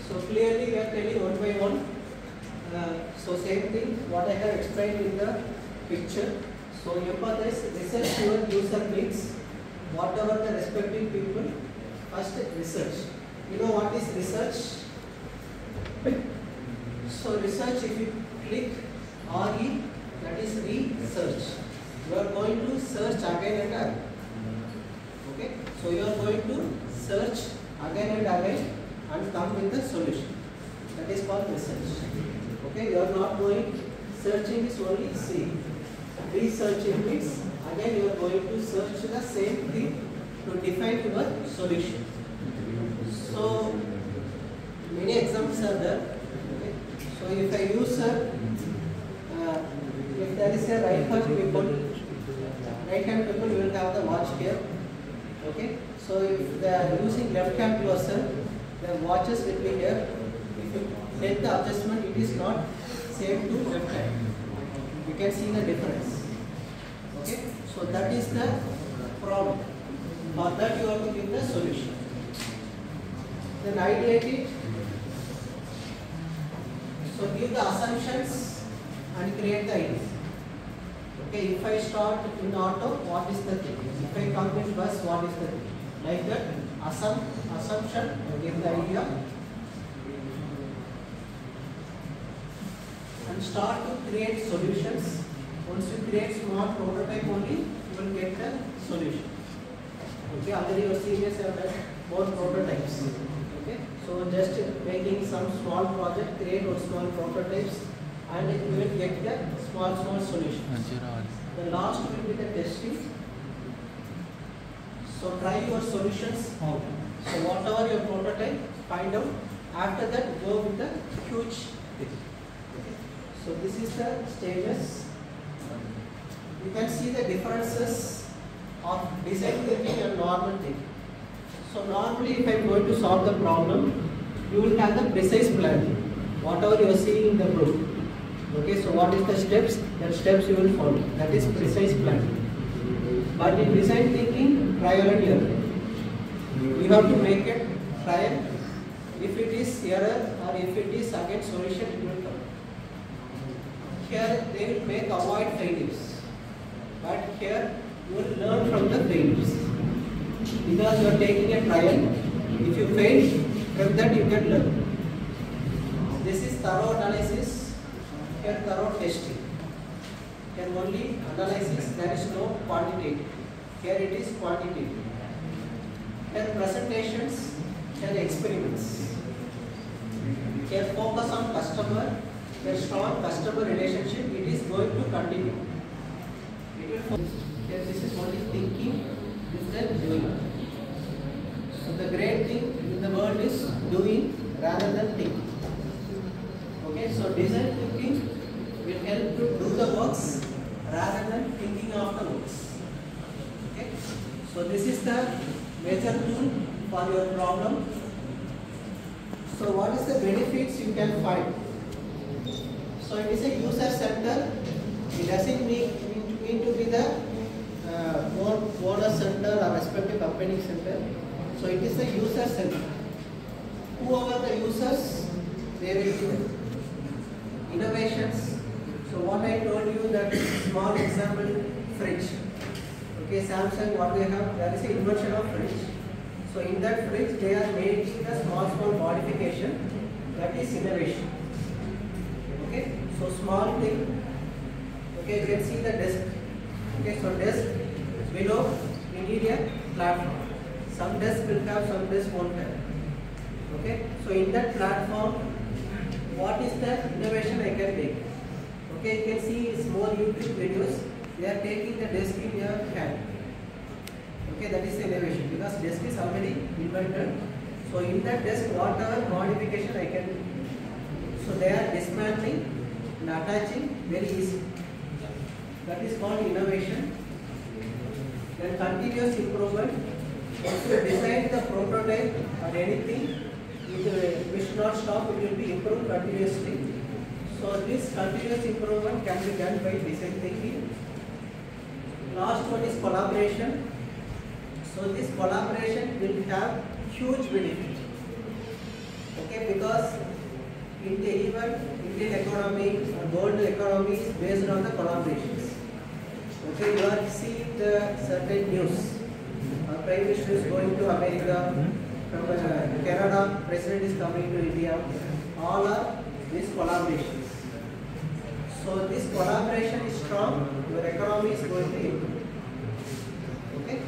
So clearly we are telling one by one. So same thing what I have explained in the picture. So empathize, research your user needs, whatever the respective people. First research. You know what is research? So research, if you click RE, that is research. You are going to search again and again. Okay? So you are going to search again and again and come with the solution. That is called research. Okay? You are not going, searching is only C. Researching means again you are going to search the same thing to define your solution. So many examples are there. Okay? So if a user, if there is a right hand people will have the watch here. Okay? So if they are using left hand cursor, the watches will be here. If you take the adjustment, it is not same to left hand. You can see the difference. Okay? So that is the problem. For that you have to give the solution. Then ideate it. So give the assumptions and create the ideas. Okay, if I start in auto, what is the thing? If I come in bus, what is the thing? Like that, assumption, give the idea. And start to create solutions. Once you create small prototype only, you will get the solution. Okay, already your seniors have done more prototypes. Okay, so just making some small project, create one small prototypes, and you will get the small solutions. The last will be the testing. So try your solutions out. So whatever your prototype, find out. After that, go with the huge thing. Okay. So this is the stages. You can see the differences of design thinking and normal thinking. So normally if I am going to solve the problem, you will have the precise plan. Whatever you are seeing in the book. Okay, so what is the steps? That steps you will follow. That is precise plan. But in design thinking, trial and error. You have to make it trial. If it is error or if it is again solution, it will come. Here they will make avoid failures. But here you will learn from the failures. Because you are taking a trial. If you fail, from that you can learn. This is thorough analysis. Here thorough testing. Here only analysis, there is no quantitative. Here it is quantitative. Here presentations, here experiments. Here focus on customer, here strong customer relationship, it is going to continue. It will here this is only thinking, this is then doing. So the great thing in the world is doing rather than thinking. Okay, so design thinking will help to do the works rather than thinking of the works. Okay, so this is the major tool for your problem. So what is the benefits you can find? So it is a user center. It doesn't mean to be the owner center or respective company center. So it is the user center. Whoever the users, they will do innovations. So what I told you, that small example, fridge. Okay, Samsung, what they have, there is an invention of fridge. So in that fridge, they are making a small modification. That is innovation. Okay, so small thing. Okay, you can see the desk. Okay, so desk below interior platform. Some desk will have, some desk won't have. Okay, so in that platform, what is the innovation I can make? Okay, you can see small YouTube videos. They are taking the desk in your hand. Okay, that is the innovation because desk is already invented. So in that desk, whatever modification I can do. So they are dismantling and attaching very easy. That is called innovation. Then continuous improvement. Once you design the prototype or anything, we should not stop, it will be improved continuously. So this continuous improvement can be done by design thinking. Last one is collaboration. So this collaboration will have huge benefit. Okay, Okay, because even Indian economy, world economy is based on the collaborations. Okay, you are seeing the certain news. Prime Minister is going to America, from Canada, President is coming to India. All are these collaborations. So this collaboration is strong, your economy is going to improve. Okay.